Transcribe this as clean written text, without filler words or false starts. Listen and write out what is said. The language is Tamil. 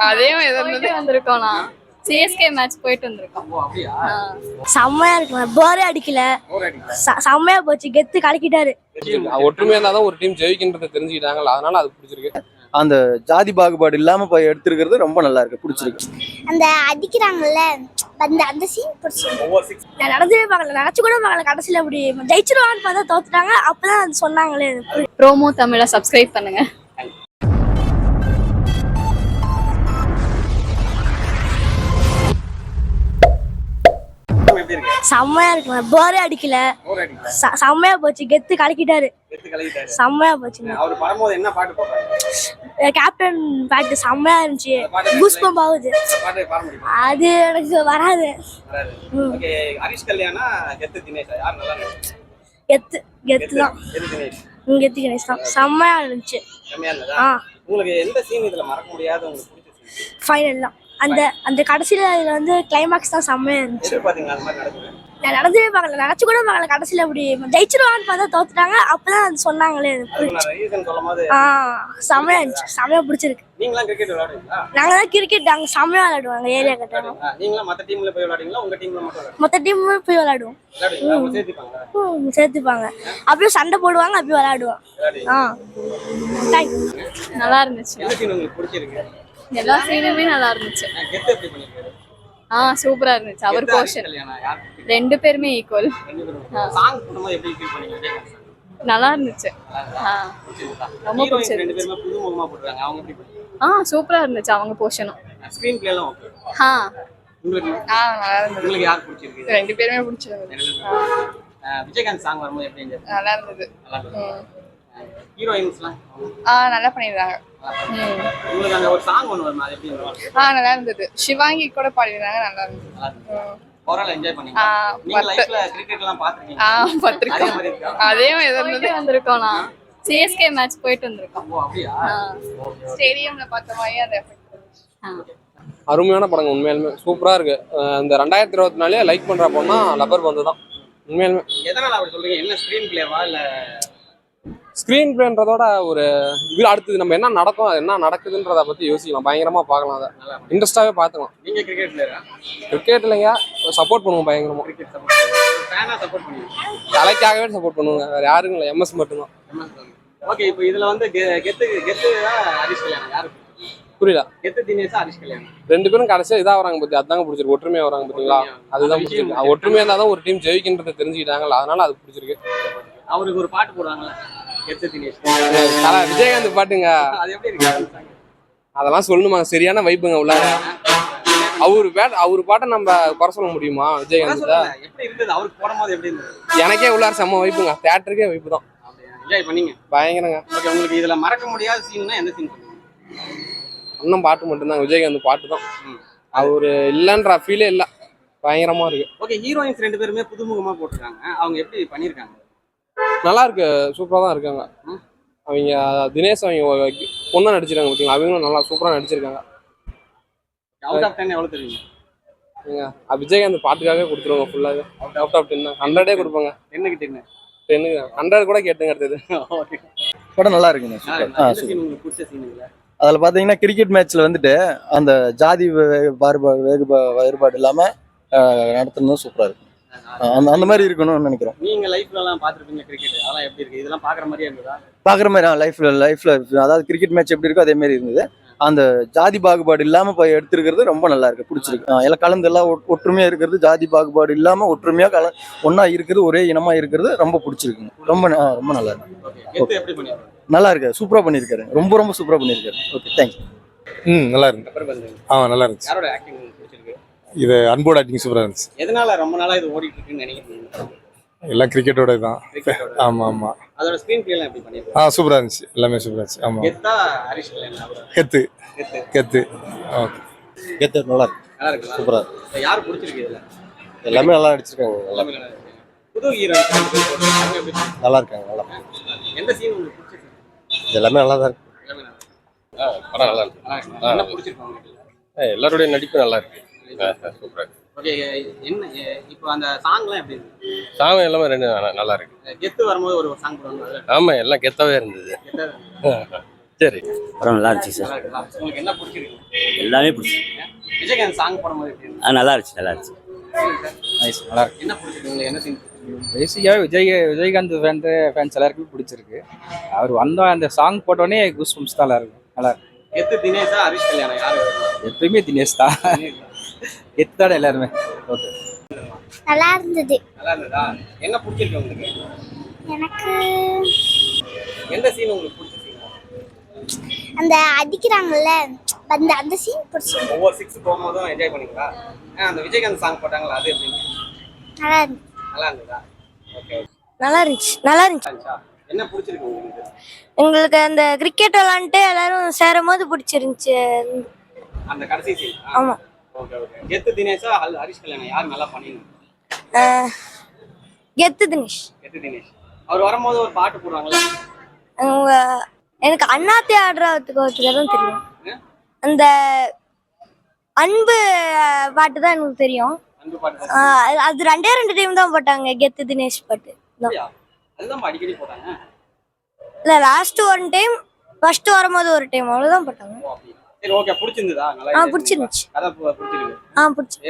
அதே வந்திருக்கோம்னா சிஎஸ்கே மேட்ச் போயிட்டு வந்திருக்கோம். செம்மையா இருக்கு, போரே அடிக்கல, செம்மையா போச்சு, கெத்து கலக்கிட்டாரு. ஒற்றுமையா இருந்தாதான் ஒரு டீம் ஜெயிக்கின்றதை தெரிஞ்சுக்கிட்டாங்கல்ல, அதனால அது பிடிச்சிருக்கு. அந்த ஜாதி பாகுபாடு இல்லாம போய் எடுத்துருக்கிறது ரொம்ப நல்லா இருக்கு, பிடிச்சிருக்கு. அந்த அடிக்கிறாங்கல்ல அந்த சீன் பிடிச்சிருக்கு. நான் நடந்தவே பார்க்கல, நினைச்சு கூட பார்க்கல, கடைசியில அப்படி ஜெயிச்சிருவான்னு பார்த்தா தோத்துட்டாங்க. அப்பதான் சொன்னாங்களே. ப்ரோமோ தமிழை சப்ஸ்கிரைப் பண்ணுங்க. செம்மையா இருக்கு, போரே அடிக்கல, செம்மையா போச்சு, கெத்து கலக்கிட்டாரு, செம்மையா போச்சுங்க. கேப்டன் பாட்டு செம்மையா இருந்துச்சு, கூஸ்பம்ப் ஆகுது. அது எனக்கு வராது. கெத்து கெத்து தான், கெத்து கணேஷ் தான், செம்மையா இருந்துச்சு. ஃபைனல் தான், அந்த அந்த கடைசியில இதுல வந்து கிளைமாக்ஸ் தான் செம்மையா இருந்துச்சு. நான் நடந்தவே பார்க்கல, நினைச்சு கூட பார்க்கல, கடைசியில அப்படி ஜெயிச்சிருவான்னு பார்த்தா தோத்துட்டாங்க. அப்பதான் சொன்னாங்களே. செம்மையா இருந்துச்சு, செம்மையா பிடிச்சிருக்கு. நாங்க தான் கிரிக்கெட் அங்க செம்மையா விளையாடுவாங்க ஏரியா கட்டாங்க. மொத்த டீம் போய் விளையாடுவோம், சேர்த்துப்பாங்க, அப்படியே சண்டை போடுவாங்க, அப்படியே விளையாடுவோம். நல்லா இருந்துச்சு, எல்லா சீனுமே நல்லா இருந்துச்சு. சூப்பரா இருந்துச்சு. அவர் போர்ஷன் ரெண்டு பேருமே ஈக்குவல், நல்லா இருந்துச்சு. ரொம்ப பிடிச்சிருந்துச்சு. சூப்பரா இருந்துச்சு அவங்க போர்ஷனும். ரெண்டு பேருமே பிடிச்சிருந்தது. விஜயகாந்த் சாங் வரும்போது எப்படி இருந்துச்சு? நல்லா இருந்தது. ஹீரோயின்ஸ்லாம் நல்லா பண்ணிருந்தாங்க. உங்களுக்கு அந்த ஒரு சாங் ஒன்னு வருமா, அது எப்படி இருந்துச்சு? நல்லா இருந்தது. சிவாங்கி கூட பாடினாங்க, நல்லா இருந்தது. ஓவரால் என்ஜாய் பண்ணீங்க. நீங்க லைஃப்ல கிரிக்கெட் எல்லாம் பாத்துட்டீங்க? அதே வந்திருக்கோம்னா சிஎஸ்கே மேட்ச் போயிட்டு வந்திருக்கோம். அப்படியா? ஸ்டேடியம்ல பார்த்த மாதிரி அந்த எஃபெக்ட். அருமையான படங்க, உண்மையாலுமே சூப்பரா இருக்கு. இந்த 2024 லைக் பண்ற படம்னா லப்பர் பந்து தான். உண்மையாலுமே எதனால அப்படி சொல்றீங்க? என்ன ஸ்கிரீன் பிளேவா இல்ல ஸ்கிரீன் பிளேன்றதோட ஒரு இது அடுத்தது நம்ம என்ன நடக்கும், அது என்ன நடக்குதுன்றத பத்தி யோசிக்கலாம், பயங்கரமா பார்க்கலாம், அதை இன்ட்ரெஸ்டாவே பார்த்துக்கலாம். நீங்க கிரிக்கெட் பிளேயரா? கிரிக்கெட் இல்லைங்க, சப்போர்ட் பண்ணுவோம் பயங்கரமா. கிரிக்கெட் சப்போர்ட் பண்ணுவீங்க? தலைக்காகவே சப்போர்ட் பண்ணுவாங்க, வேற யாருக்கும் இல்லை, எம்எஸ் மட்டும்தான். ஓகே, இப்போ இதுல வந்து கெத்து ஹரிஷ் கல்யாணம் யாரு? புரியல. கெத்து தினேஷ் ஹரிஷ் கல்யாணம் ரெண்டு பேரும் கடைசியா இதா வராங்க பத்தி, அதாங்க பிடிச்சிருக்கு. ஒற்றுமையா வராங்க பாத்தீங்களா, அதுதான் பிடிச்சிருக்கு. ஒற்றுமையா இருந்தாதான் ஒரு டீம் ஜெயிக்கின்றதை தெரிஞ்சுக்கிட்டாங்கல்ல, அதனால அது பிடிச்சிருக்கு. அவருக்கு ஒரு பாட்டு போடுவாங்கல்ல, கெத்து தினேஷ், விஜயகாந்த் பாட்டுங்க, அது எப்படி இருக்கு? அதெல்லாம் சொல்லணுமா? சரியான வைப்புங்க உள்ள. அவரு பாட்டை நம்ம குறை சொல்ல முடியுமா? விஜயகாந்த் எப்படி இருந்தது அவருக்கு போடும்போது? எப்படி இருந்தது? எனக்கே உள்ளார செம்ம வைப்புங்க, தியேட்டருக்கே வைப்பு தான். என்ஜாய் பண்ணீங்க? பயங்கரங்க. ஓகே, உங்களுக்கு இதுல மறக்க முடியாத சீன்னா எந்த சீன்? அண்ணன் பாட்டு மட்டும்தான், விஜயகாந்த் பாட்டு தான். அவரு இல்லைன்ற ஃபீலே இல்லை, பயங்கரமா இருக்கு. ஓகே, ஹீரோயின்ஸ் ரெண்டு பேருமே புதுமுகமா போட்டிருக்காங்க, அவங்க எப்படி பண்ணிருக்காங்க? நல்லா இருக்கு, சூப்பரா தான் இருக்காங்க. அவங்க தினேஷ் அவங்க பொண்ணா நடிச்சிருக்காங்க பார்த்தீங்களா, அவங்களும் நல்லா சூப்பரா நடிச்சிருக்காங்க. அவுட் ஆஃப் 10 எவ்வளவு தருவீங்க? விஜயகாந்த் பாட்டுக்காகவே கொடுத்துருவாங்க ஃபுல்லாவே. அவுட் ஆஃப் 10 தான், 100 கொடுப்பாங்க. 10க்கு 10 100 கூட கேட்டுங்க அடுத்தது. படம் நல்லா இருக்குங்க. அதுல பாத்தீங்கன்னா கிரிக்கெட் மேட்ச்ல வந்துட்டு அந்த ஜாதி வேறுபாடு இல்லாம நடத்துனது சூப்பரா இருக்கு. அந்த மாதிரி இருக்கணும்னு நினைக்கிறோம். நீங்க லைஃப்ல எல்லாம் பாத்துருப்பீங்க கிரிக்கெட், அதெல்லாம் எப்படி இருக்கு? இதெல்லாம் பாக்குற மாதிரியே இருந்ததா? பாக்குற மாதிரி லைஃப்ல அதாவது கிரிக்கெட் மேட்ச் எப்படி இருக்கோ அதே மாதிரி இருந்தது. அந்த ஜாதி பாகுபாடு இல்லாம போய் எடுத்துருக்கிறது ரொம்ப நல்லா இருக்கு, பிடிச்சிருக்கு. எல்லாம் கலந்து எல்லாம் ஒற்றுமையா இருக்கிறது, ஜாதி பாகுபாடு இல்லாம ஒற்றுமையா ஒன்னா இருக்கிறது, ஒரே இனமா இருக்கிறது ரொம்ப பிடிச்சிருக்குங்க. ரொம்ப ரொம்ப நல்லா இருக்கு. நல்லா இருக்கு, சூப்பரா பண்ணிருக்காரு, ரொம்ப ரொம்ப சூப்பரா பண்ணிருக்காரு. Okay, thank you. நல்லா இருக்கு. நல்லா இருந்துச்சு. யாரோட ஆக்டிங் பிடிச்சிருக்கு? இது அன்போட ஆக்டிங் சூப்பரா இருந்துச்சு. எதனால ரொம்ப நாளா இது ஓடிட்டு இருக்குன்னு நினைக்கிறீங்க? எல்லாம் கிரிக்கெட்டோட தான். ஆமா ஆமா. அதோட ஸ்கிரீன் பிளே எல்லாம் எப்படி பண்ணிருக்காங்க? சூப்பரா இருந்துச்சு, எல்லாமே சூப்பரா இருந்துச்சு. ஆமா. கெத்தா ஹரிஷ் கல்யாணம்? கெத்து கெத்து. ஓகே, கெத்து நல்லா இருக்கு. நல்லா இருக்கு, சூப்பரா இருக்கு. யார் பிடிச்சிருக்கு இதுல? எல்லாமே நல்லா நடிச்சிருக்காங்க. எல்லாமே நல்லா இருக்கு. புது ஹீரோயின் நல்லா இருக்காங்க. நல்லா எந்த சீன் உங்களுக்கு பிடிச்சிருக்கு? எல்லாமே நல்லா தான் இருக்கு. எல்லாமே நல்லா இருக்கு. படம் நல்லா இருக்கு. என்ன பிடிச்சிருக்கு உங்களுக்கு? எல்லாருடைய நடிப்பு நல்லா இருக்கு, சூப்பரா இருக்கு. ஓகே, என்ன இப்போ அந்த சாங்லாம் எப்படி இருக்கு? சாங் எல்லாமே ரெண்டு நல்லா இருக்கு. கெத்து வரும்போது ஒரு சாங் போடுவாங்க. ஆமா, எல்லாம் கெத்தாவே இருந்தது. சரி. படம் நல்லா இருந்துச்சு சார். நல்லா இருக்குதா? உங்களுக்கு என்ன பிடிச்சிருக்கு? எல்லாமே பிடிச்சி. விஜயகாந்த் சாங் போடும்போது எப்படி இருந்துச்சு? நல்லா இருந்துச்சு நல்லா இருந்துச்சு. நைஸ், நல்லா இருக்கு. என்ன பிடிச்சிருக்கு உங்களுக்கு? என்ன சீன்? பேசிக்காகவே விஜயகாந்த் ஃபேன்ஸ் எல்லாருக்குமே பிடிச்சிருக்கு. அவர் வந்தா அந்த சாங் போட்டோடனே கூஸ் பம்ப்ஸ் தான் இருக்கும். நல்லா இருக்கு. எத்து தினேஷா ஹரிஷ் கல்யாணம் யாரு? எப்பயுமே தினேஷ் தான். எத்தாட எல்லாருமே. ஓகே. நல்லா இருந்தது. நல்லா இருந்ததா? என்ன பிடிச்சிருக்கு உங்களுக்கு? எனக்கு எந்த சீன் உங்களுக்கு பிடிச்ச சீன்? அந்த அடிக்கிறாங்கல்ல அந்த சீன் பிடிச்சிருக்கு. ஒவ்வொரு 6 போகும்போதும் என்ஜாய் பண்ணீங்களா? அந்த விஜயகாந்த் சாங் போட்டாங்களா, அது எப்படி? நல்லா இருந்துச்சு. நல்லா இருந்ததா? ஓகே. நல்லா இருந்துச்சு. நல்லா இருந்துச்சு. என்ன பிடிச்சிருக்கு உங்களுக்கு? எங்களுக்கு அந்த கிரிக்கெட் விளாண்டுட்டு எல்லாரும் சேரும் போது பிடிச்சிருந்துச்சு. அந்த கடைசி சீன்? ஆமா. Okay okay. எத்து தினேஷா ஹரிஷ் கல்யாணம் யார் நல்லா பண்ணிருந்தாங்க? கெத்து தினேஷ். எத்து தினேஷ். அவர் வரும்போது ஒரு பாட்டு போடுவாங்கல்ல, அவங்க எனக்கு அண்ணாத்தி ஆடுறதுக்கு தான் தெரியும். அந்த அன்பு பாட்டு தான் எனக்கு தெரியும். அன்பு பாட்டு. அது ரெண்டே டைம் தான் போட்டாங்க கெத்து தினேஷ் பாட்டு. அதுதான் அடிக்கடி போட்டாங்க. இல்ல லாஸ்ட் ஒன் டைம், ஃபர்ஸ்ட் வரும்போது ஒரு டைம் அவ்வளவுதான் போட்டாங்க. சரி ஓகே. பிடிச்சிருந்ததா? நல்லா பிடிச்சிருந்துச்சு. கதை பிடிச்சிருக்கு. பிடிச்சி